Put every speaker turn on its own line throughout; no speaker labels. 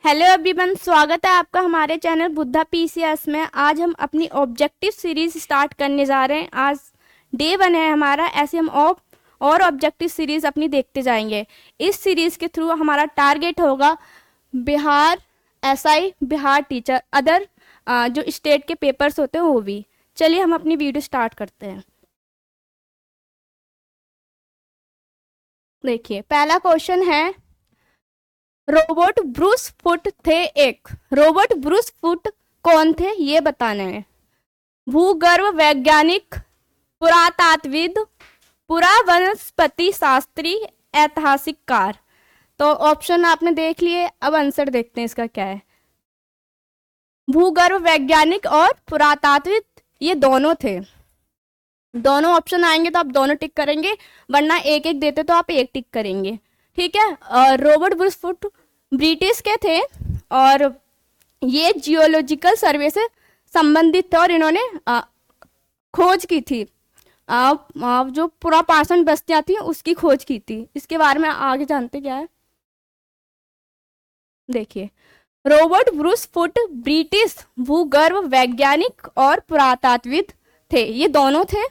Hello everyone, स्वागत है आपका हमारे चैनल बुद्धा पीसीएस में। आज हम अपनी ऑब्जेक्टिव सीरीज स्टार्ट करने जा रहे हैं। आज डे 1 है हमारा। ऐसे हम और ऑब्जेक्टिव सीरीज अपनी देखते जाएंगे। इस सीरीज के थ्रू हमारा टारगेट होगा Bihar SI, Bihar teacher, other जो स्टेट के पेपर्स होते हैं वो भी। चलिए हम अपनी वीडियो स्टार्ट करते हैं। देखिए, पहला क्वेश्चन है, रोबोट ब्रूस फुट थे एक। रोबोट ब्रूस फुट कौन थे ये बताना है। भूगर्भ वैज्ञानिक, पुरातात्विद, पुरावनस्पति शास्त्री, ऐतिहासिककार। तो ऑप्शन आपने देख लिए, अब आंसर देखते हैं इसका क्या है। भूगर्भ वैज्ञानिक और पुरातात्विद ये दोनों थे। दोनों ऑप्शन आएंगे तो आप दोनों टिक करेंगे, वरना एक एक देते तो आप एक टिक करेंगे। ठीक है। रॉबर्ट ब्रूस फुट ब्रिटिश के थे और ये जियोलॉजिकल सर्वे से संबंधित थे और इन्होंने खोज की थी। जो पुरापाषाण बस्तियां थी उसकी खोज की थी। इसके बारे में आगे जानते क्या है, देखिए। रॉबर्ट ब्रूस फुट ब्रिटिश भूगर्भ वैज्ञानिक और पुरातात्विद थे। ये दोनों थे।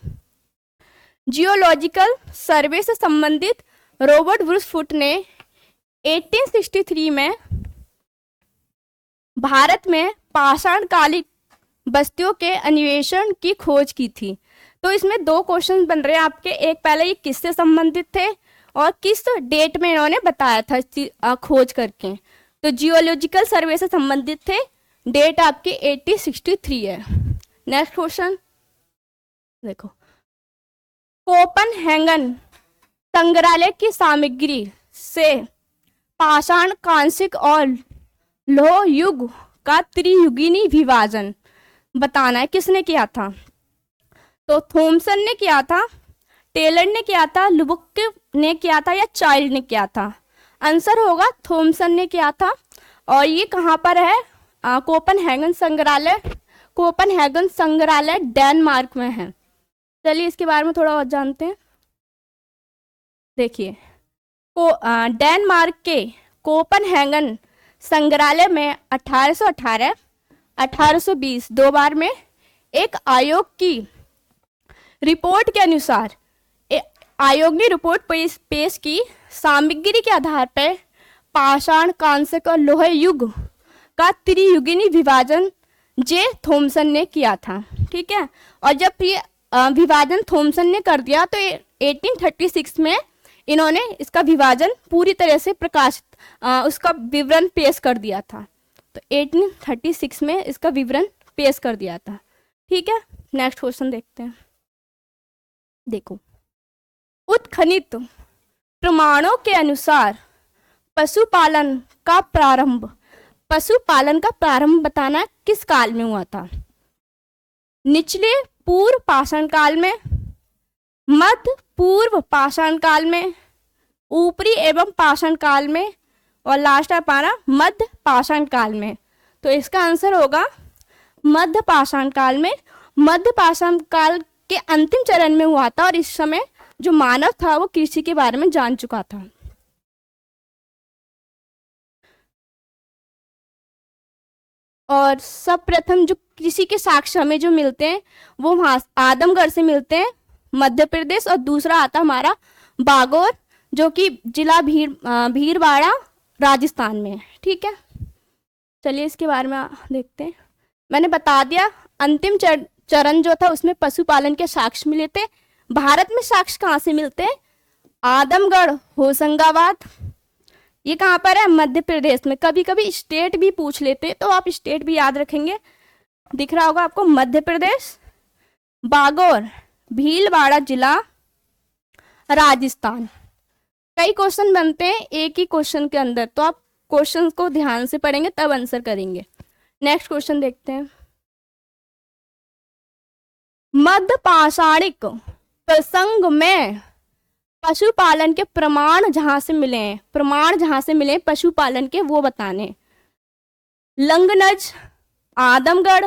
जियोलॉजिकल सर्वे से संबंधित रॉबर्ट ब्रूस फुट ने 1863 में भारत में पाषाणकालिक बस्तियों के अन्वेषण की खोज की थी। तो इसमें दो क्वेश्चन बन रहे हैं आपके। एक, पहले ये किससे संबंधित थे और किस डेट में इन्होंने बताया था खोज करके। तो जियोलॉजिकल सर्वे से संबंधित थे, डेट आपकी 1863 है। नेक्स्ट क्वेश्चन देखो, कोपनहेगन संग्रहालय की सामग्री से पाषाण, कांसिक और लौह युग का त्रियुगीनी विभाजन बताना है। किसने किया था? तो थॉमसन ने किया था, टेलर ने किया था, लुबुक ने किया था या चाइल्ड ने किया था? आंसर होगा थॉमसन ने किया था। और ये कहाँ पर है? कोपनहेगन संग्रहालय। कोपनहेगन संग्रहालय डेनमार्क में है। चलिए इसके बारे में थोड़ा और जानते हैं। देखिए, डेनमार्क के कोपनहेगन संग्रहालय में 1818, 1820 दो बार में एक आयोग की रिपोर्ट के अनुसार आयोग ने रिपोर्ट पेश की। सामग्री के आधार पर पाषाण, कांस्य और लोह युग का त्रियुगीनी विभाजन जे थॉमसन ने किया था। ठीक है। और जब ये विभाजन थॉमसन ने कर दिया तो 1836 में इन्होंने इसका विभाजन पूरी तरह से प्रकाशित उसका विवरण पेश कर दिया था। तो 1836 में इसका विवरण पेश कर दिया था। ठीक है। नेक्स्ट क्वेश्चन देखते हैं। देखो, उत्खनित प्रमाणों के अनुसार पशुपालन का प्रारंभ बताना किस काल में हुआ था? निचले पूर्व पाषाण काल में, मध्य पूर्व पाषाण काल में, ऊपरी एवं पाषाण काल में, और लास्ट है हमारा मध्य पाषाण काल में। तो इसका आंसर होगा मध्य पाषाण काल में। मध्य पाषाण काल के अंतिम चरण में हुआ था और इस समय जो मानव था वो कृषि के बारे में जान चुका था। और सब प्रथम जो कृषि के साक्ष्य हमें जो मिलते हैं वो वहां आदमगढ़ से मिलते हैं, मध्य प्रदेश। और दूसरा आता हमारा बागोर, जो कि जिला भीलवाड़ा राजस्थान में है। ठीक है। चलिए इसके बारे में देखते हैं। मैंने बता दिया, अंतिम चरण जो था उसमें पशुपालन के साक्ष्य मिले थे। भारत में साक्ष्य कहाँ से मिलते हैं? आदमगढ़, होशंगाबाद। ये कहाँ पर है? मध्य प्रदेश में। कभी कभी स्टेट भी पूछ लेते हैं तो आप स्टेट भी याद रखेंगे। दिख रहा होगा आपको, मध्य प्रदेश, बागोर, भीलवाड़ा जिला, राजस्थान। कई क्वेश्चन बनते हैं एक ही क्वेश्चन के अंदर, तो आप क्वेश्चन को ध्यान से पढ़ेंगे तब आंसर करेंगे। नेक्स्ट क्वेश्चन देखते हैं। मध्य पाषाणिक प्रसंग में पशुपालन के प्रमाण जहां से मिले पशुपालन के वो बताने। लंगनज, आदमगढ़,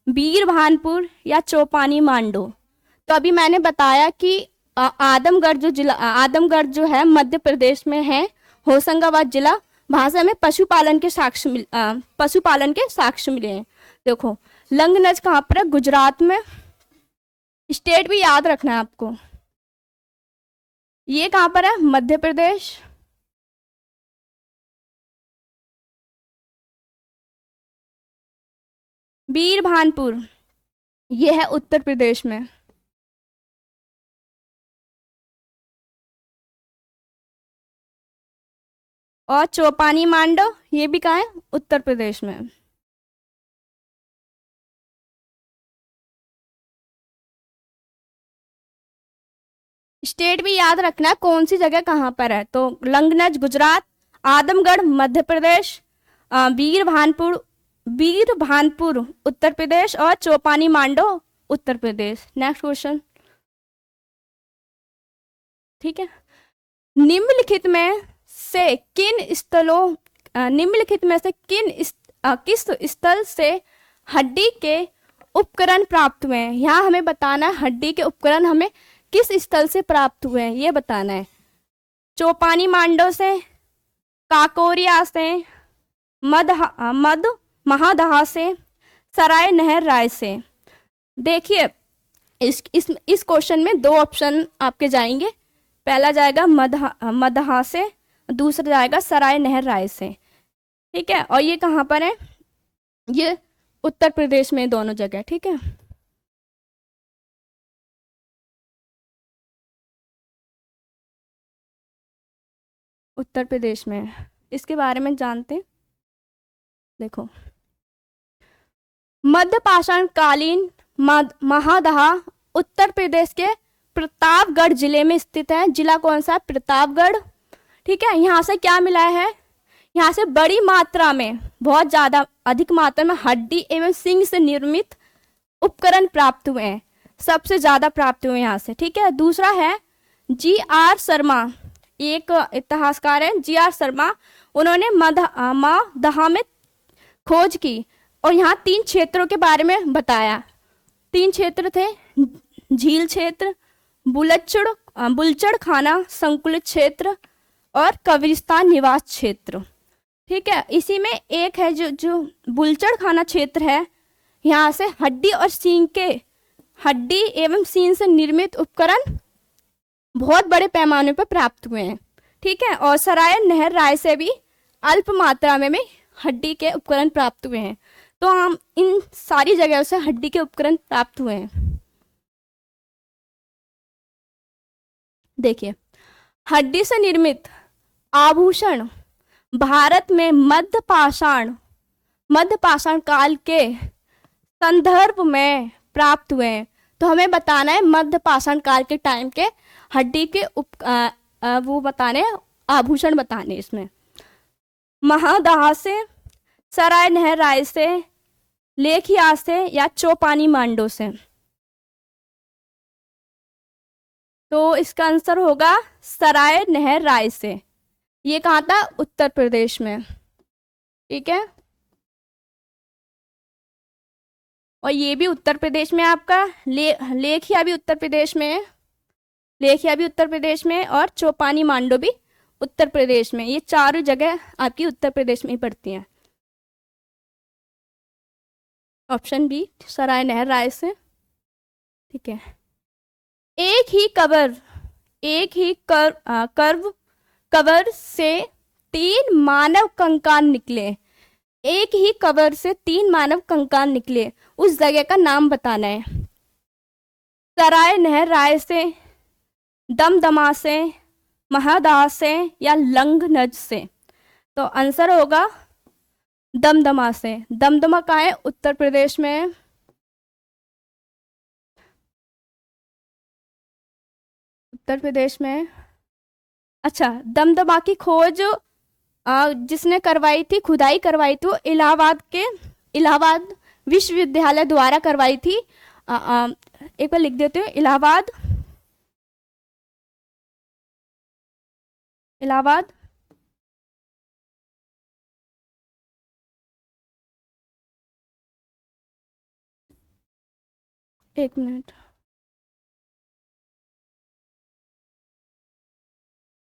बीरभानपुर या चौपानी मांडो। तो अभी मैंने बताया कि आदमगढ़ जो है मध्य प्रदेश में है, होशंगाबाद जिला वहां से हमें पशुपालन के साक्ष्य मिले हैं। देखो, लंगनज कहाँ पर है? गुजरात में। स्टेट भी याद रखना है आपको। ये कहाँ पर है? मध्य प्रदेश। वीरभानपुर ये है उत्तर प्रदेश में। और चौपानी मांडव ये भी कहाँ है? उत्तर प्रदेश में। स्टेट भी याद रखना है कौन सी जगह कहाँ पर है। तो लंगनज गुजरात, आदमगढ़ मध्य प्रदेश, वीर भानपुर उत्तर प्रदेश और चौपानी मांडो उत्तर प्रदेश। Next question. ठीक है। निम्नलिखित में से किन स्थलों निम्नलिखित में से किस स्थल से हड्डी के उपकरण प्राप्त हुए हैं? यहाँ हमें बताना है हड्डी के उपकरण हमें किस स्थल से प्राप्त हुए हैं, ये बताना है। चौपानी मांडो से, काकोरिया से, मद महादहा से, सराय नहर राय से। देखिए, इस क्वेश्चन में दो ऑप्शन आपके जाएंगे। पहला जाएगा मदहा से, दूसरा जाएगा सराय नहर राय से। ठीक है। और ये कहाँ पर है? ये उत्तर प्रदेश में दोनों जगह। ठीक है। उत्तर प्रदेश में इसके बारे में जानते हैं। देखो, मध्य पाषाण कालीन महादहा उत्तर प्रदेश के प्रतापगढ़ जिले में स्थित है। जिला कौन सा? प्रतापगढ़। ठीक है। यहाँ से क्या मिला है? यहाँ से बड़ी मात्रा में, बहुत ज्यादा अधिक मात्रा में हड्डी एवं सिंग से निर्मित उपकरण प्राप्त हुए हैं। सबसे ज्यादा प्राप्त हुए यहाँ से। ठीक है। दूसरा है जी.आर. शर्मा, एक इतिहासकार है जी.आर. शर्मा। उन्होंने महादहा में खोज की और यहाँ 3 क्षेत्रों के बारे में बताया। 3 क्षेत्र थे, झील क्षेत्र, बुलचड़ खाना संकुलित क्षेत्र और कब्रिस्तान निवास क्षेत्र। ठीक है। इसी में एक है जो बुलचड़ खाना क्षेत्र है, यहाँ से हड्डी एवं सींग से निर्मित उपकरण बहुत बड़े पैमाने पर प्राप्त हुए हैं। ठीक है। और सराय नहर राय से भी अल्प मात्रा में हड्डी के उपकरण प्राप्त हुए हैं। तो हम इन सारी जगहों से हड्डी के उपकरण प्राप्त हुए हैं। देखिए, हड्डी से निर्मित आभूषण भारत में मध्य पाषाण काल के संदर्भ में प्राप्त हुए हैं। तो हमें बताना है मध्य पाषाण काल के टाइम के हड्डी के वो बताने, आभूषण बताने इसमें। महादहा से, सराय नहर राय से, लेखिया से या चौपानी मांडो से। तो इसका आंसर होगा सराय नहर राय से। ये कहाँ था? उत्तर प्रदेश में। ठीक है। और ये भी उत्तर प्रदेश में आपका लेखिया भी उत्तर प्रदेश में है। लेखिया भी उत्तर प्रदेश में और चौपानी मांडो भी उत्तर प्रदेश में। ये चारों जगह आपकी उत्तर प्रदेश में ही पड़ती हैं। ऑप्शन बी सराय नहर राय से। ठीक है। एक ही कवर से 3 मानव कंकाल निकले। एक ही कवर से 3 मानव कंकाल निकले, उस जगह का नाम बताना है। सराय नहर राय से, दमदमा से, महादहा से या लंगनज से। तो आंसर होगा दमदमा से। दमदमा कहाँ है? उत्तर प्रदेश में है। उत्तर प्रदेश में है। अच्छा, दमदमा की खोज जिसने करवाई थी, खुदाई करवाई थी, वो इलाहाबाद विश्वविद्यालय द्वारा करवाई थी। एक बार लिख देते हैं, इलाहाबाद एक मिनट।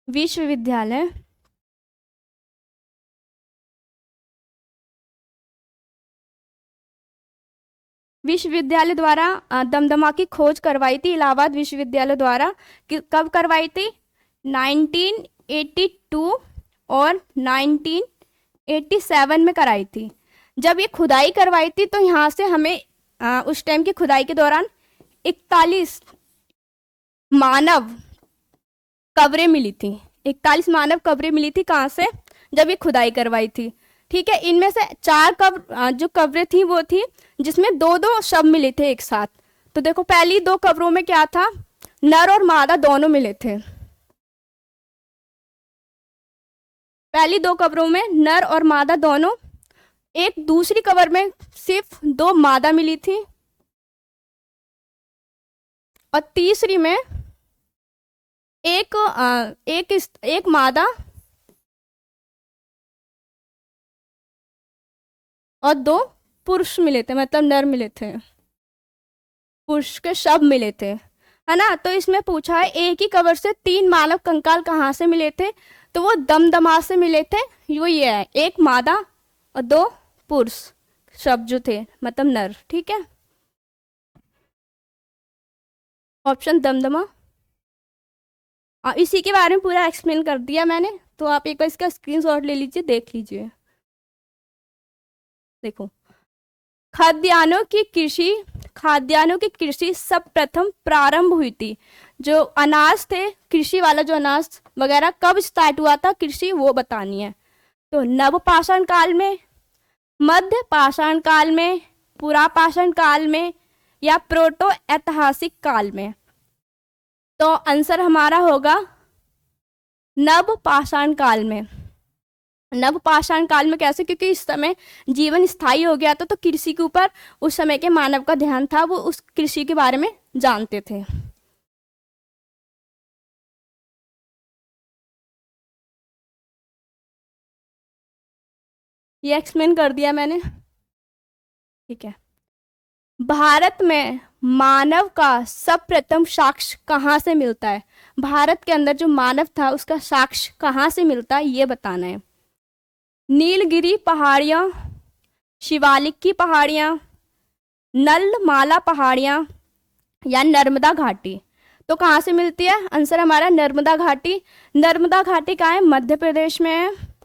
विश्वविद्यालय विश्वविद्यालय द्वारा दमदमा की खोज करवाई थी इलाहाबाद विश्वविद्यालय द्वारा। कब करवाई थी? 1982 और 1987 में कराई थी। जब ये खुदाई करवाई थी तो यहाँ से हमें उस टाइम की खुदाई के दौरान 41 मानव कब्रें मिली थी। 41 मानव कब्रें मिली थी। कहाँ से? जब ये खुदाई करवाई थी। ठीक है, इनमें से 4 कब्र जो कब्रें थी वो थी जिसमें 2-2 शव मिले थे एक साथ। तो देखो पहली 2 कब्रों में क्या था? नर और मादा दोनों मिले थे। पहली 2 कब्रों में नर और मादा दोनों। एक दूसरी कब्र में सिर्फ 2 मादा मिली थी और तीसरी में एक मादा और 2 पुरुष मिले थे, मतलब नर मिले थे, पुरुष के शव मिले थे, है ना। तो इसमें पूछा है एक ही कब्र से 3 मानव कंकाल कहाँ से मिले थे? तो वो दमदमा से मिले थे। वो ये है, 1 मादा और 2 पुरुष शव जो थे, मतलब नर। ठीक है, ऑप्शन दमदमा। इसी के बारे में पूरा एक्सप्लेन कर दिया मैंने, तो आप एक बार इसका स्क्रीनशॉट ले लीजिए, देख लीजिए। देखो, खाद्यान्नों की कृषि सब प्रथम प्रारंभ हुई थी। जो अनाज थे, कृषि वाला जो अनाज वगैरह कब स्टार्ट हुआ था कृषि, वो बतानी है। तो नवपाषाण काल में, मध्य पाषाण काल में, पुरापाषाण काल में या प्रोटो ऐतिहासिक काल में? तो आंसर हमारा होगा नवपाषाण काल में। नवपाषाण काल में कैसे? क्योंकि इस समय जीवन स्थायी हो गया था, तो कृषि के ऊपर उस समय के मानव का ध्यान था, वो उस कृषि के बारे में जानते थे। ये एक्सप्लेन कर दिया मैंने। ठीक है, भारत में मानव का सर्वप्रथम साक्ष्य कहाँ से मिलता है? भारत के अंदर जो मानव था उसका साक्ष्य कहाँ से मिलता है, ये बताना है। नीलगिरी पहाड़ियाँ, शिवालिक की पहाड़ियाँ, नलमाला पहाड़ियाँ या नर्मदा घाटी? तो कहाँ से मिलती है? आंसर हमारा नर्मदा घाटी। नर्मदा घाटी कहाँ है? मध्य प्रदेश में है।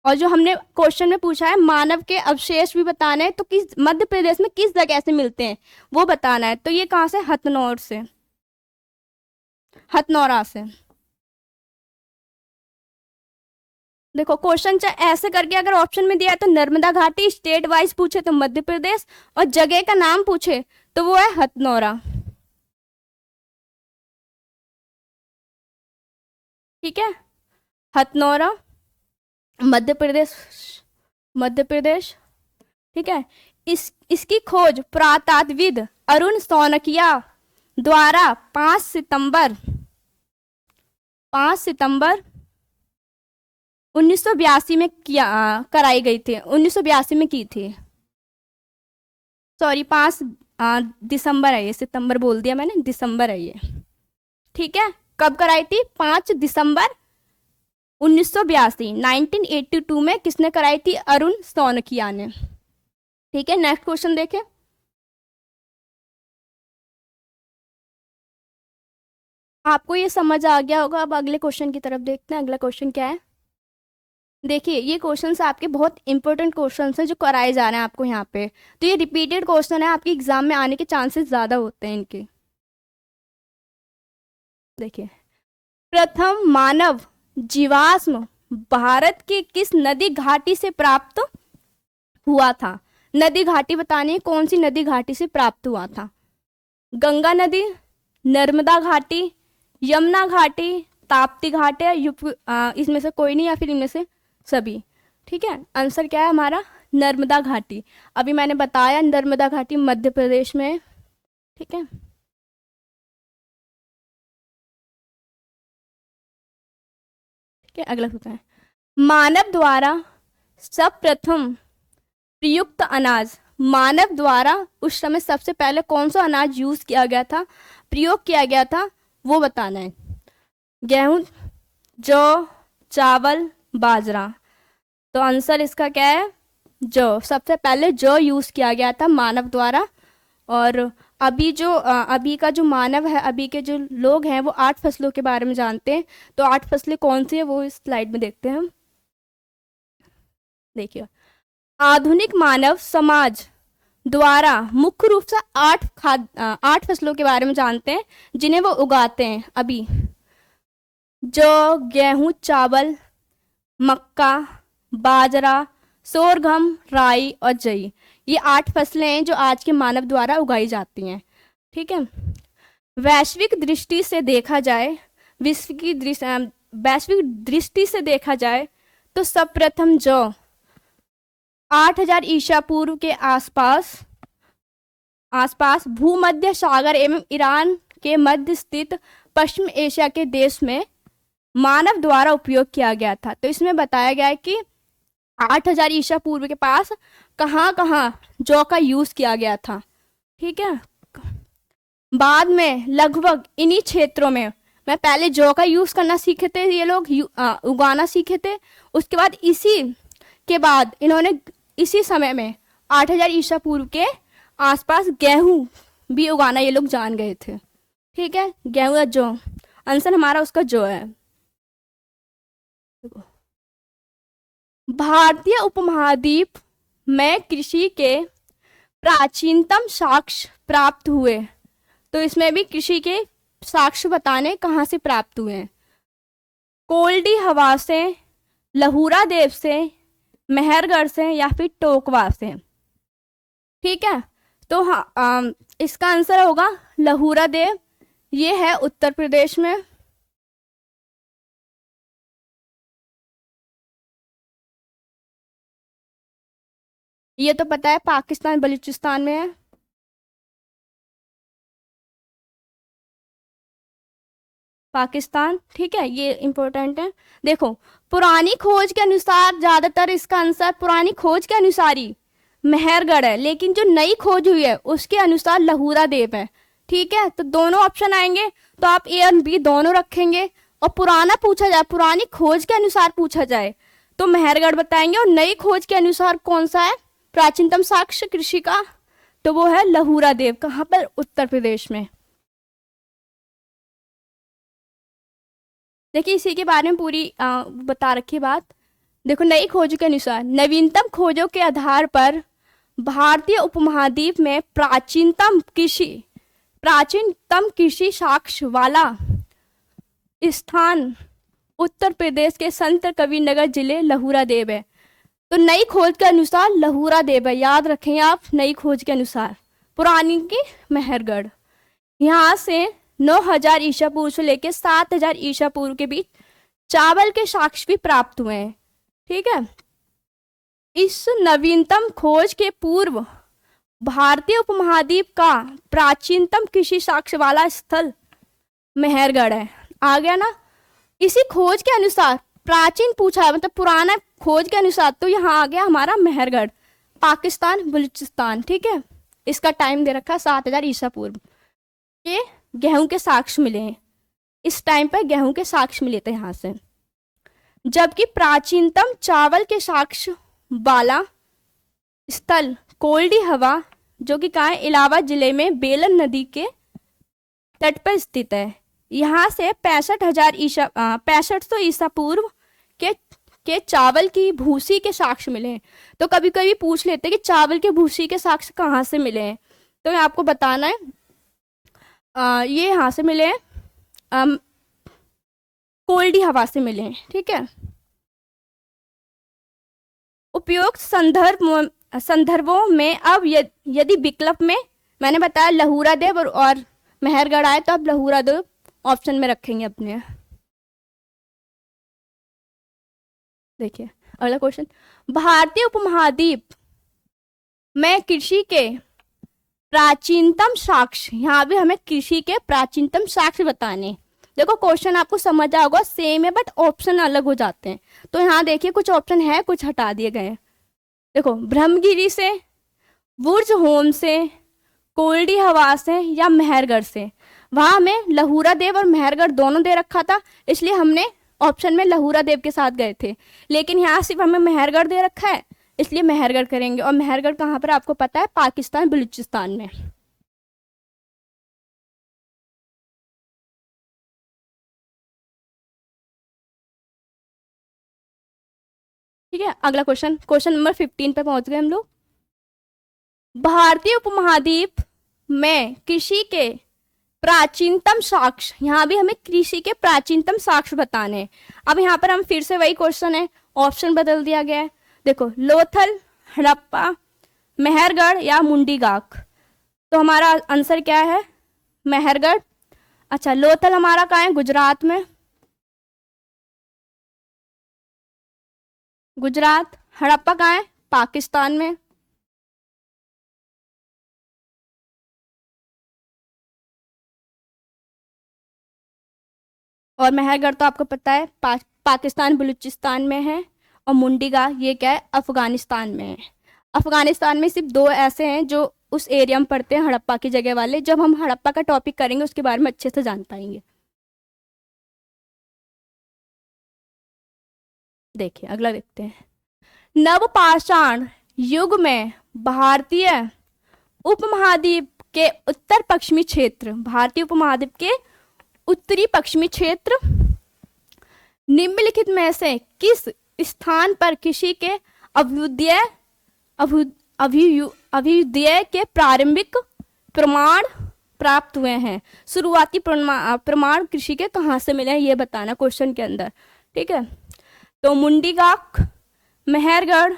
और जो हमने क्वेश्चन में पूछा है मानव के अवशेष भी बताने हैं, तो किस मध्य प्रदेश में किस जगह से मिलते हैं वो बताना है। तो ये कहाँ से? हथनौर से, हथनौरा से। देखो क्वेश्चन चाहे ऐसे करके अगर ऑप्शन में दिया है तो नर्मदा घाटी, स्टेट वाइज पूछे तो मध्य प्रदेश, और जगह का नाम पूछे तो वो है हथनौरा। ठीक है, हथनौरा, मध्य प्रदेश, मध्य प्रदेश। ठीक है, इसकी खोज पुरातत्वविद अरुण सौनकिया द्वारा 5 सितंबर 1982 में कराई गई थी। 1982 में की थी, सॉरी 5 दिसंबर है ये, सितंबर बोल दिया मैंने, दिसंबर है ये। ठीक है, कब कराई थी? 5 दिसंबर 1982, 1982 में किसने कराई थी? अरुण सौनकिया ने। ठीक है, नेक्स्ट क्वेश्चन देखें। आपको ये समझ आ गया होगा। अब अगले क्वेश्चन की तरफ देखते हैं। अगला क्वेश्चन क्या है? देखिए, ये क्वेश्चंस आपके बहुत इंपॉर्टेंट क्वेश्चंस हैं जो कराए जा रहे हैं आपको यहाँ पे। तो ये रिपीटेड क्वेश्चन है, आपके एग्जाम में आने के चांसेस ज़्यादा होते हैं इनके। देखिए, प्रथम मानव जीवाश्म भारत की किस नदी घाटी से प्राप्त हुआ था? नदी घाटी बतानी है, कौन सी नदी घाटी से प्राप्त हुआ था? गंगा नदी, नर्मदा घाटी, यमुना घाटी, ताप्ती घाटी, इसमें से कोई नहीं या फिर इनमें से सभी। ठीक है, आंसर क्या है हमारा? नर्मदा घाटी। अभी मैंने बताया नर्मदा घाटी मध्य प्रदेश में है। ठीक है, ठीक है, अगला होता है मानव द्वारा सर्वप्रथम प्रयुक्त अनाज। मानव द्वारा उस समय सबसे पहले कौन सा अनाज यूज किया गया था, प्रयोग किया गया था, वो बताना है। गेहूं, जौ, चावल, बाजरा। तो आंसर इसका क्या है, जो। सबसे पहले जो यूज किया गया था मानव द्वारा। और अभी का जो मानव है, अभी के जो लोग हैं वो 8 फसलों के बारे में जानते हैं। तो 8 फसलें कौन सी है वो इस स्लाइड में देखते हैं हम। देखिए, आधुनिक मानव समाज द्वारा मुख्य रूप से 8 फसलों के बारे में जानते हैं जिन्हें वो उगाते हैं अभी। जौ, गेहूं, चावल, मक्का, बाजरा, सोरगम, राई और जई। ये 8 फसलें हैं जो आज के मानव द्वारा उगाई जाती हैं। ठीक है। वैश्विक दृष्टि से देखा जाए, वैश्विक दृष्टि से देखा जाए तो सर्वप्रथम जौ 8000 ईसा पूर्व के आसपास भूमध्य सागर एवं ईरान के मध्य स्थित पश्चिम एशिया के देश में मानव द्वारा उपयोग किया गया था। तो इसमें बताया गया है कि 8000 ईसा पूर्व के पास कहाँ कहाँ जौ का यूज किया गया था। ठीक है। बाद में लगभग इन्हीं क्षेत्रों में पहले जौ का यूज करना सीखे थे ये लोग, उगाना सीखे थे। उसके बाद इन्होंने इसी समय में 8000 ईसा पूर्व के आसपास गेहूं भी उगाना ये लोग जान गए थे। ठीक है। गेहूं या जौ, आंसर हमारा उसका जौ है। भारतीय उपमहाद्वीप में कृषि के प्राचीनतम साक्ष्य प्राप्त हुए। तो इसमें भी कृषि के साक्ष्य बताने कहाँ से प्राप्त हुए हैं। कोल्डी हवा से, लहुरा देव से, मेहरगढ़ से या फिर टोकवा से। ठीक है। तो हाँ, इसका आंसर होगा लहुरा देव। ये है उत्तर प्रदेश में। ये तो पता है पाकिस्तान बलूचिस्तान में है। पाकिस्तान। ठीक है, ये इंपॉर्टेंट है। देखो, पुरानी खोज के अनुसार, ज्यादातर इसका आंसर पुरानी खोज के अनुसार ही मेहरगढ़ है, लेकिन जो नई खोज हुई है उसके अनुसार लहुरा देव है। ठीक है। तो दोनों ऑप्शन आएंगे, तो आप ए और बी दोनों रखेंगे। और पुराना पूछा जाए, पुरानी खोज के अनुसार पूछा जाए तो मेहरगढ़ बताएंगे। और नई खोज के अनुसार कौन सा है प्राचीनतम साक्ष्य कृषि का, तो वो है लहुरा देव। कहाँ पर? उत्तर प्रदेश में। देखिए, इसी के बारे में पूरी बता रखी बात। देखो, नई खोजों के अनुसार, नवीनतम खोजों के आधार पर भारतीय उपमहाद्वीप में प्राचीनतम कृषि साक्ष्य वाला स्थान उत्तर प्रदेश के संत कबीरनगर जिले लहुरा देव है। तो नई खोज के अनुसार लहुरा देव है, याद रखें आप। नई खोज के अनुसार, पुरानी की मेहरगढ़। यहाँ से 9000 ईसा पूर्व से लेकर 7000 ईसा पूर्व के बीच चावल के साक्ष्य भी प्राप्त हुए हैं। ठीक है। इस नवीनतम खोज के पूर्व भारतीय उपमहाद्वीप का प्राचीनतम कृषि साक्ष्य वाला स्थल मेहरगढ़ है। आ गया ना। इसी खोज के अनुसार प्राचीन पूछा, मतलब पुराना खोज के अनुसार, तो यहाँ आ गया हमारा मेहरगढ़, पाकिस्तान बलूचिस्तान। ठीक है। इसका टाइम दे रखा 7000 ईसा पूर्व। ये गेहूं के साक्ष्य मिले हैं, इस टाइम पर गेहूं के साक्ष्य मिले थे यहाँ से। जबकि प्राचीनतम चावल के साक्ष्य वाला स्थल कोल्डी हवा, जो कि कहाँ है, इलाहाबाद जिले में बेलन नदी के तट पर स्थित है। यहाँ से 6500 ईसा पूर्व के चावल की भूसी के साक्ष्य मिले हैं। तो कभी कभी पूछ लेते हैं कि चावल के भूसी के साक्ष्य कहाँ से मिले हैं, तो ये आपको बताना है। ये यहाँ से मिले हैं, कोल्डी हवा से मिले हैं। ठीक है। उपयुक्त संदर्भों में अब यदि विकल्प में मैंने बताया लहुरा देव और मेहरगढ़ आए, तो अब लहुरा देव ऑप्शन में रखेंगे अपने। देखिए अगला क्वेश्चन, भारतीय उपमहाद्वीप में कृषि के प्राचीनतम साक्ष्य, यहाँ भी हमें कृषि के प्राचीनतम साक्ष्य बताने। देखो, क्वेश्चन आपको समझ आएगा, सेम है, बट ऑप्शन अलग हो जाते हैं। तो यहाँ देखिए, कुछ ऑप्शन है, कुछ हटा दिए गए हैं। देखो, ब्रह्मगिरी से, बुर्ज होम से, कोल्डी हवा से या मेहरगढ़ से। वहां हमें लहुरा देव और मेहरगढ़ दोनों दे रखा था, इसलिए हमने ऑप्शन में लहूरा देव के साथ गए थे, लेकिन यहाँ सिर्फ हमें मेहरगढ़ दे रखा है, इसलिए मेहरगढ़ करेंगे। और मेहरगढ़ कहाँ पर आपको पता है, पाकिस्तान बलूचिस्तान में। ठीक है, अगला क्वेश्चन, क्वेश्चन नंबर 15 पे पहुंच गए हम लोग। भारतीय उपमहाद्वीप में कृषि के प्राचीनतम साक्ष्य, यहाँ भी हमें कृषि के प्राचीनतम साक्ष्य बताने हैं। अब यहाँ पर हम फिर से वही क्वेश्चन है, ऑप्शन बदल दिया गया है। देखो, लोथल, हड़प्पा, मेहरगढ़ या मुंडीगाक। तो हमारा आंसर क्या है, मेहरगढ़। अच्छा, लोथल हमारा कहाँ है, गुजरात में, गुजरात। हड़प्पा कहाँ है, पाकिस्तान में। और मेहरगढ़ तो आपको पता है पाकिस्तान बलूचिस्तान में है। और मुंडीगा ये क्या है, अफगानिस्तान में है। अफगानिस्तान में सिर्फ दो ऐसे हैं जो उस एरिया में पड़ते हैं, हड़प्पा की जगह वाले। जब हम हड़प्पा का टॉपिक करेंगे उसके बारे में अच्छे से जान पाएंगे। देखिए अगला देखते हैं। नवपाषाण युग में भारतीय उपमहाद्वीप के उत्तर पश्चिमी क्षेत्र, भारतीय उपमहाद्वीप के उत्तरी पश्चिमी क्षेत्र निम्नलिखित में से किस स्थान पर कृषि के अभ्युदय अभ्युदय के प्रारंभिक प्रमाण प्राप्त हुए हैं? शुरुआती प्रमाण कृषि के कहाँ से मिले हैं ये बताना क्वेश्चन के अंदर। ठीक है, तो मुंडीगाक, मेहरगढ़,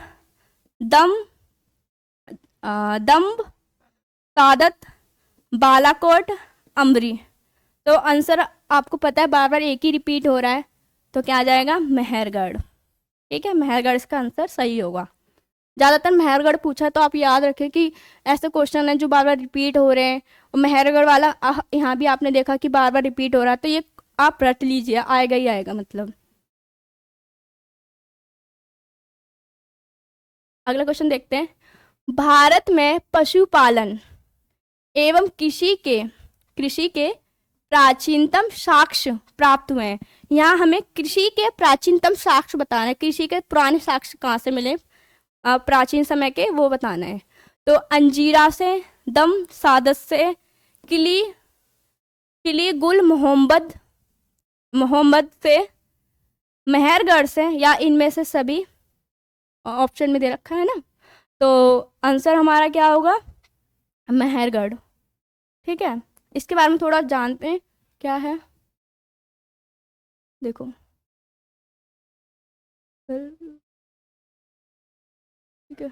दम्ब, सादत, बालाकोट, अम्बरी। तो आंसर आपको पता है बार बार एक ही रिपीट हो रहा है, तो क्या आ जाएगा, मेहरगढ़। ठीक है, मेहरगढ़ इसका आंसर सही होगा। ज़्यादातर मेहरगढ़ पूछा तो आप याद रखें कि ऐसे क्वेश्चन हैं जो बार बार रिपीट हो रहे हैं। और मेहरगढ़ वाला यहाँ भी आपने देखा कि बार बार रिपीट हो रहा है, तो ये आप रट लीजिए, आएगा ही आएगा मतलब। अगला क्वेश्चन देखते हैं। भारत में पशुपालन एवं कृषि के प्राचीनतम साक्ष्य प्राप्त हुए हैं। यहाँ हमें कृषि के प्राचीनतम साक्ष्य बताना है, कृषि के पुराने साक्ष्य कहाँ से मिले प्राचीन समय के, वो बताना है। तो अंजीरा से, दम सादत से, किली गुल मोहम्मद से, मेहरगढ़ से, या इनमें से सभी। ऑप्शन में दे रखा है ना, तो आंसर हमारा क्या होगा, मेहरगढ़। ठीक है, इसके बारे में थोड़ा जानते हैं क्या है, देखो। ठीक है,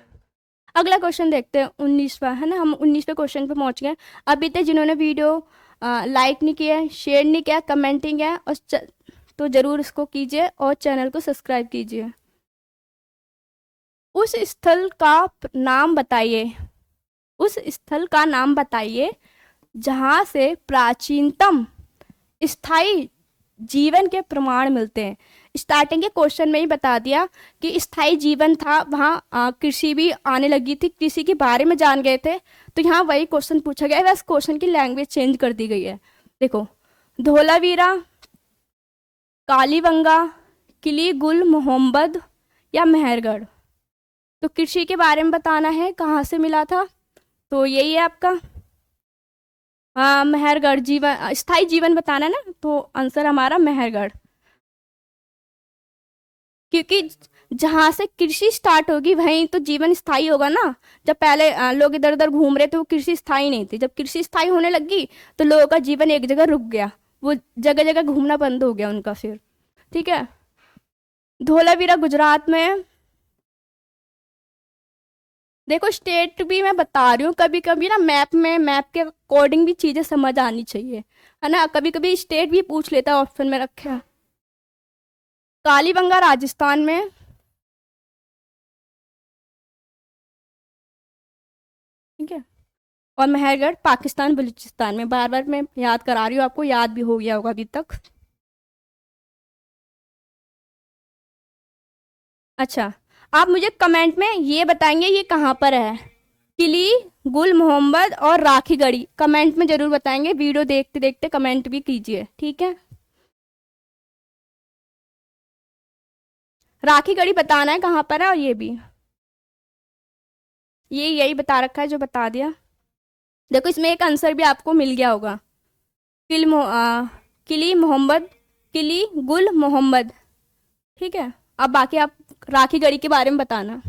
अगला क्वेश्चन देखते हैं, 19वां है ना, हम 19वें क्वेश्चन पे पहुंच गए। अभी तक जिन्होंने वीडियो लाइक नहीं किया, शेयर नहीं किया, कमेंटिंग है और तो ज़रूर इसको कीजिए और चैनल को सब्सक्राइब कीजिए। उस स्थल का नाम बताइए, उस स्थल का नाम बताइए जहाँ से प्राचीनतम स्थायी जीवन के प्रमाण मिलते हैं। स्टार्टिंग के क्वेश्चन में ही बता दिया कि स्थायी जीवन था, वहाँ कृषि भी आने लगी थी, कृषि के बारे में जान गए थे। तो यहाँ वही क्वेश्चन पूछा गया है, बस क्वेश्चन की लैंग्वेज चेंज कर दी गई है। देखो, धोलावीरा, कालीबंगा, किली गुल मोहम्मद या मेहरगढ़। तो कृषि के बारे में बताना है, कहाँ से मिला था, तो यही है आपका मेहरगढ़। जीवन, स्थायी जीवन बताना है ना, तो आंसर हमारा मेहरगढ़। क्योंकि जहाँ से कृषि स्टार्ट होगी वहीं तो जीवन स्थायी होगा ना। जब पहले लोग इधर उधर घूम रहे थे वो कृषि स्थायी नहीं थी, जब कृषि स्थायी होने लगी तो लोगों का जीवन एक जगह रुक गया, वो जगह जगह घूमना बंद हो गया उनका फिर। ठीक है, धोलावीरा गुजरात में है। देखो, स्टेट भी मैं बता रही हूँ, कभी कभी ना मैप के अकॉर्डिंग भी चीज़ें समझ आनी चाहिए, है ना। कभी कभी स्टेट भी पूछ लेता है, ऑप्शन में रखे हैं। कालीबंगा राजस्थान में, ठीक है, और मेहरगढ़ पाकिस्तान बलूचिस्तान में। बार बार मैं याद करा रही हूँ आपको, याद भी हो गया होगा अभी तक। अच्छा, आप मुझे कमेंट में ये बताएंगे ये कहाँ पर है, किली गुल मोहम्मद और राखी गढ़ी, कमेंट में जरूर बताएंगे। वीडियो देखते देखते कमेंट भी कीजिए, ठीक है। राखी गढ़ी बताना है कहाँ पर है, और ये भी ये यही बता रखा है जो बता दिया। देखो इसमें एक आंसर भी आपको मिल गया होगा, किली मोहम्मद, किली गुल मोहम्मद। ठीक है, अब बाकी आप राखी गढ़ी के बारे में बताना।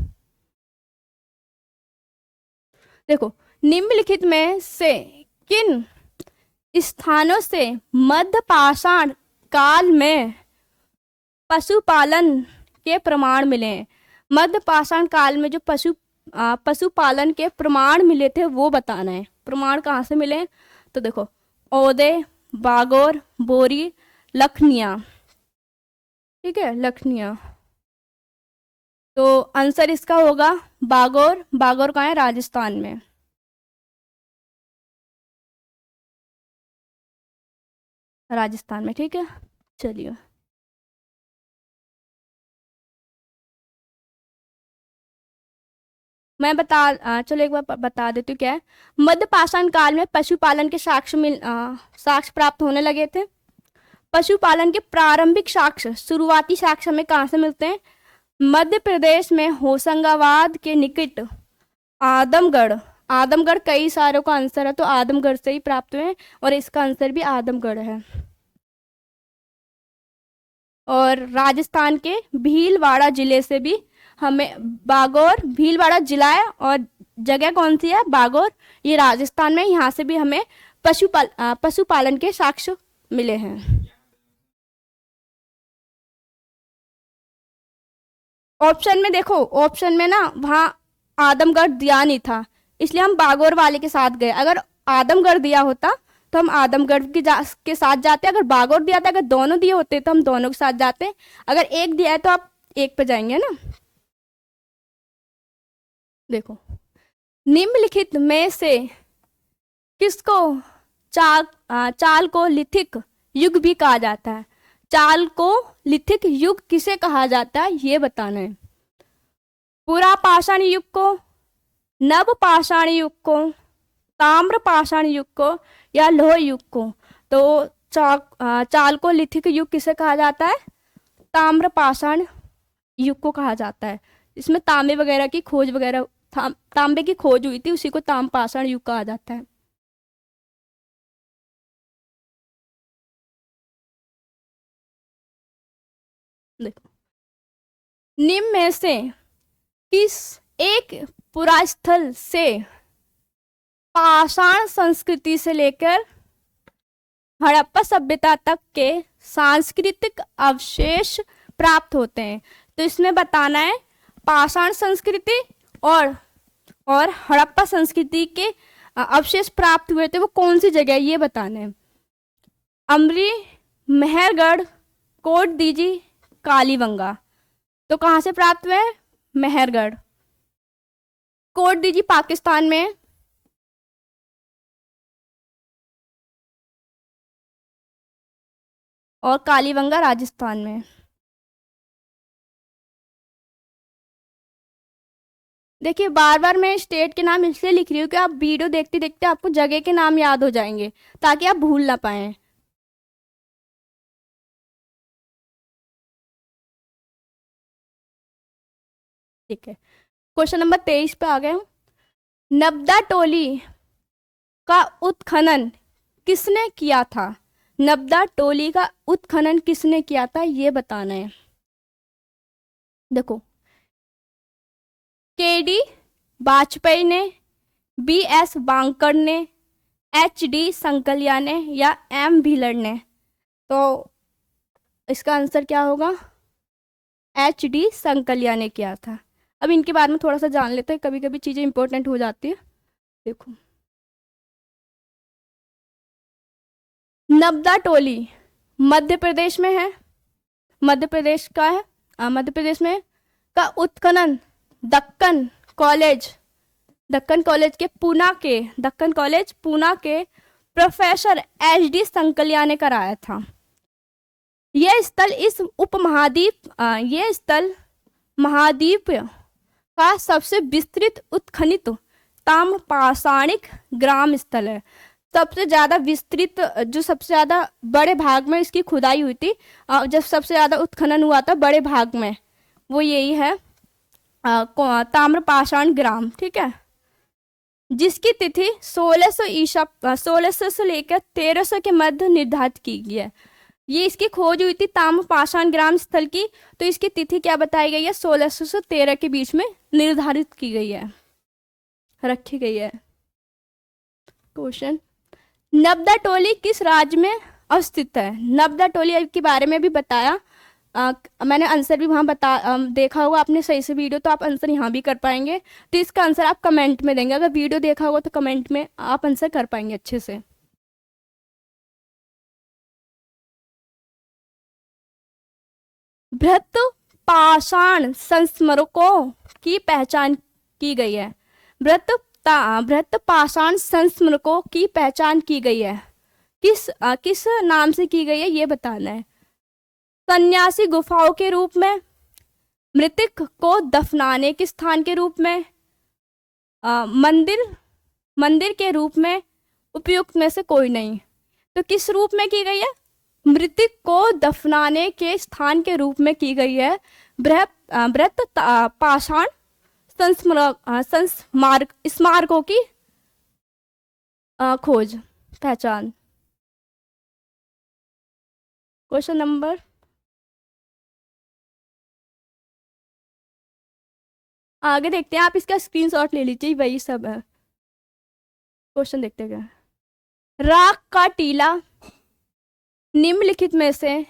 देखो निम्नलिखित में से किन स्थानों से मध्य पाषाण काल में पशुपालन के प्रमाण मिले हैं। मध्य पाषाण काल में जो पशुपालन के प्रमाण मिले थे वो बताना है। प्रमाण कहाँ से मिले? तो देखो औदे, बागोर, बोरी, लखनिया। ठीक है, लखनिया। तो आंसर इसका होगा बागोर। बागोर कहाँ है? राजस्थान में। राजस्थान में, ठीक है। चलिए मैं चलो एक बार बता देती हूँ क्या है। मध्य पाषाण काल में पशुपालन के साक्ष्य प्राप्त होने लगे थे। पशुपालन के प्रारंभिक साक्ष्य, शुरुआती साक्ष्य हमें कहाँ से मिलते हैं? मध्य प्रदेश में होशंगाबाद के निकट आदमगढ़। आदमगढ़ कई सारों का आंसर है, तो आदमगढ़ से ही प्राप्त हुए हैं, और इसका आंसर भी आदमगढ़ है। और राजस्थान के भीलवाड़ा जिले से भी हमें बागोर, भीलवाड़ा जिला है और जगह कौन सी है? बागोर। ये राजस्थान में, यहाँ से भी हमें पशुपालन के साक्ष्य मिले हैं। ऑप्शन में देखो, ऑप्शन में ना वहाँ आदमगढ़ दिया नहीं था, इसलिए हम बागोर वाले के साथ गए। अगर आदमगढ़ दिया होता तो हम आदमगढ़ के साथ जाते। अगर बागोर दिया था, अगर दोनों दिए होते तो हम दोनों के साथ जाते। अगर एक दिया है तो आप एक पे जाएंगे ना। देखो निम्नलिखित में से किसको चाल को लिथिक युग भी कहा जाता है? चाल को लिथिक युग किसे कहा जाता है ये बताना है। पुरा पाषाण युग को, नव पाषाण युग को, ताम्र पाषाण युग को, या लोह युग को? तो चाल को लिथिक युग किसे कहा जाता है? ताम्र पाषाण युग को कहा जाता है। इसमें तांबे वगैरह की खोज वगैरह, तांबे की खोज हुई थी, उसी को ताम्र पाषाण युग कहा जाता है। देखो निम्न में से किस एक पुरास्थल से पाषाण संस्कृति से लेकर हड़प्पा सभ्यता तक के सांस्कृतिक अवशेष प्राप्त होते हैं? तो इसमें बताना है पाषाण संस्कृति और हड़प्पा संस्कृति के अवशेष प्राप्त हुए थे वो कौन सी जगह, ये बताना है। अमरी, मेहरगढ़, कोट दीजी, कालीबंगा। तो कहाँ से प्राप्त हुए? मेहरगढ़। कोट दीजी पाकिस्तान में, और कालीबंगा राजस्थान में। देखिए बार बार मैं स्टेट के नाम इसलिए लिख रही हूँ कि आप वीडियो देखते देखते आपको जगह के नाम याद हो जाएंगे, ताकि आप भूल ना पाए। ठीक है, क्वेश्चन नंबर 23 पे आ गए हूँ। नब्दा टोली का उत्खनन किसने किया था? नब्दा टोली का उत्खनन किसने किया था ये बताना है। देखो केडी वाजपेयी ने, बीएस बांकर ने, एचडी संकलिया ने, या एम भीलर ने? तो इसका आंसर क्या होगा? एचडी संकलिया ने किया था। अब इनके बारे में थोड़ा सा जान लेते हैं, कभी कभी चीजें इंपॉर्टेंट हो जाती है। देखो नब्दा टोली मध्य प्रदेश में है, मध्य प्रदेश का है, मध्य प्रदेश में का उत्खनन दक्कन कॉलेज, दक्कन कॉलेज पूना के प्रोफेसर एचडी संकलिया ने कराया था। यह स्थल इस यह स्थल महाद्वीप का सबसे विस्तृत उत्खनित ताम्र पाषाणिक ग्राम स्थल है। सबसे ज्यादा विस्तृत, जो सबसे ज्यादा बड़े भाग में इसकी खुदाई हुई थी, जब सबसे ज्यादा उत्खनन हुआ था बड़े भाग में, वो यही है ताम्रपाषाण ग्राम, ठीक है, जिसकी तिथि 1600 से लेकर 1300 के मध्य निर्धारित की गई है। ये इसकी खोज हुई थी ताम्रपाषाण ग्राम स्थल की, तो इसकी तिथि क्या बताई गई है, 1600 से 13 के बीच में निर्धारित की गई है, रखी गई है। क्वेश्चन, नबदा टोली किस राज्य में अवस्थित है? नबदा टोली के बारे में भी बताया, मैंने आंसर भी वहाँ देखा होगा आपने सही से वीडियो, तो आप आंसर यहाँ भी कर पाएंगे। तो इसका आंसर आप कमेंट में देंगे, अगर वीडियो देखा होगा तो कमेंट में आप आंसर कर पाएंगे अच्छे से। बृहत पाषाण संस्मरकों की पहचान की गई है। बृहत पाषाण संस्मरकों की पहचान की गई है, किस नाम से की गई है ये बताना है। सन्यासी गुफाओं के रूप में, मृतक को दफनाने के स्थान के रूप में, मंदिर के रूप में, उपयुक्त में से कोई नहीं। तो किस रूप में की गई है? मृतक को दफनाने के स्थान के रूप में की गई है बृहत पाषाण स्मारकों की खोज पहचान। क्वेश्चन नंबर, आगे देखते हैं, आप इसका स्क्रीनशॉट ले लीजिए, वही सब है। क्वेश्चन देखते हैं, राख का टीला निम्नलिखित में से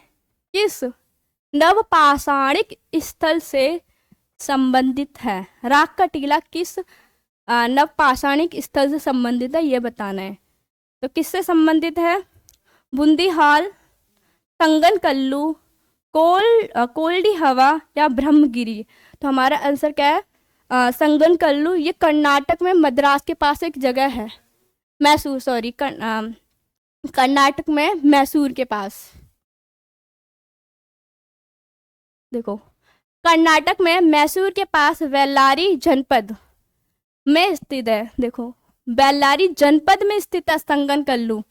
किस नवपाषाणिक स्थल से संबंधित है? राख का टीला किस नवपाषाणिक स्थल से संबंधित है ये बताना है। तो किससे संबंधित है? बूंदीहाल, संगनकल्लू, कोल्डी हवा या ब्रह्मगिरी। तो हमारा आंसर क्या है? संगनकल्लू। ये कर्नाटक में मद्रास के पास एक जगह है, मैसूर, सॉरी, कर्नाटक में मैसूर के पास। देखो, कर्नाटक में मैसूर के पास बेल्लारी जनपद में स्थित है। देखो, बेल्लारी जनपद में स्थित है संगनकल्लू।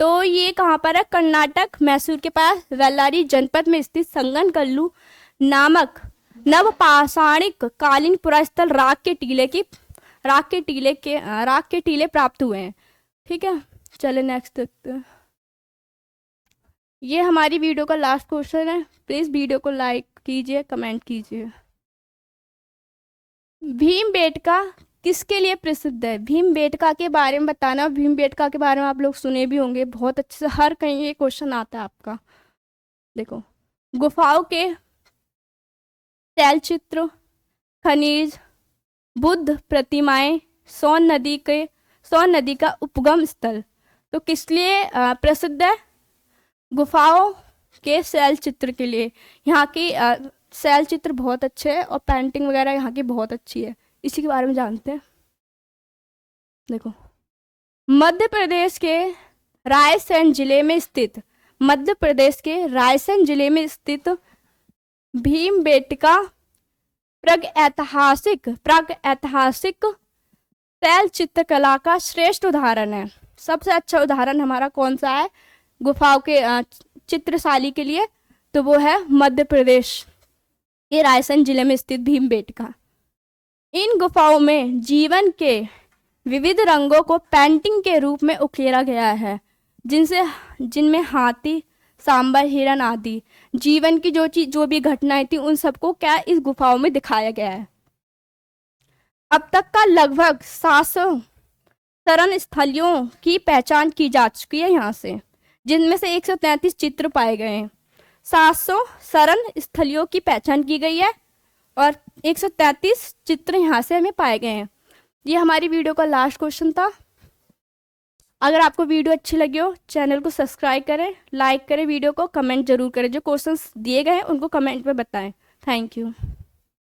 तो ये कहाँ पर है? कर्नाटक, मैसूर के पास बेल्लारी जनपद में स्थित संगनकल्लू नामक नवपाषाणिक कालीन पुरास्थल राख के टीले प्राप्त हुए हैं। ठीक है, चले नेक्स्ट देखते हैं। ये हमारी वीडियो का लास्ट क्वेश्चन है। प्लीज वीडियो को लाइक कीजिए, कमेंट कीजिए। भीमबेटका किसके लिए प्रसिद्ध है? भीमबेटका के बारे में बताना। भीमबेटका के बारे में आप लोग सुने भी होंगे बहुत अच्छे से, हर कहीं ये क्वेश्चन आता है आपका। देखो, गुफाओं के तैलचित्र, खनिज, बुद्ध प्रतिमाएं, सोन नदी का उपगम स्थल। तो किस लिए प्रसिद्ध है? गुफाओं के शैल चित्र के लिए। यहाँ की शैल चित्र बहुत अच्छे हैं और पेंटिंग वगैरह यहाँ की बहुत अच्छी है। इसी के बारे में जानते हैं। देखो, मध्य प्रदेश के रायसेन जिले में स्थित भीमबेटका प्रागैतिहासिक शैल चित्रकला का श्रेष्ठ उदाहरण है। सबसे अच्छा उदाहरण हमारा कौन सा है गुफाओं के चित्रशाली के लिए? तो वो है मध्य प्रदेश के रायसेन जिले में स्थित भीमबेटका। इन गुफाओं में जीवन के विविध रंगों को पेंटिंग के रूप में उकेरा गया है, जिनमें हाथी, सांबर, हिरण आदि जीवन की जो भी घटनाएं थी उन सबको क्या इस गुफाओं में दिखाया गया है। अब तक का लगभग 700 शरण स्थलियों की पहचान की जा चुकी है यहाँ से, जिनमें से 133 चित्र पाए गए हैं। 700 शरण स्थलियों की पहचान की गई है और 133 चित्र यहाँ से हमें पाए गए हैं। ये हमारी वीडियो का लास्ट क्वेश्चन था। अगर आपको वीडियो अच्छी लगी हो, चैनल को सब्सक्राइब करें, लाइक करें, वीडियो को कमेंट जरूर करें। जो क्वेश्चंस दिए गए हैं उनको कमेंट में बताएं। Thank you.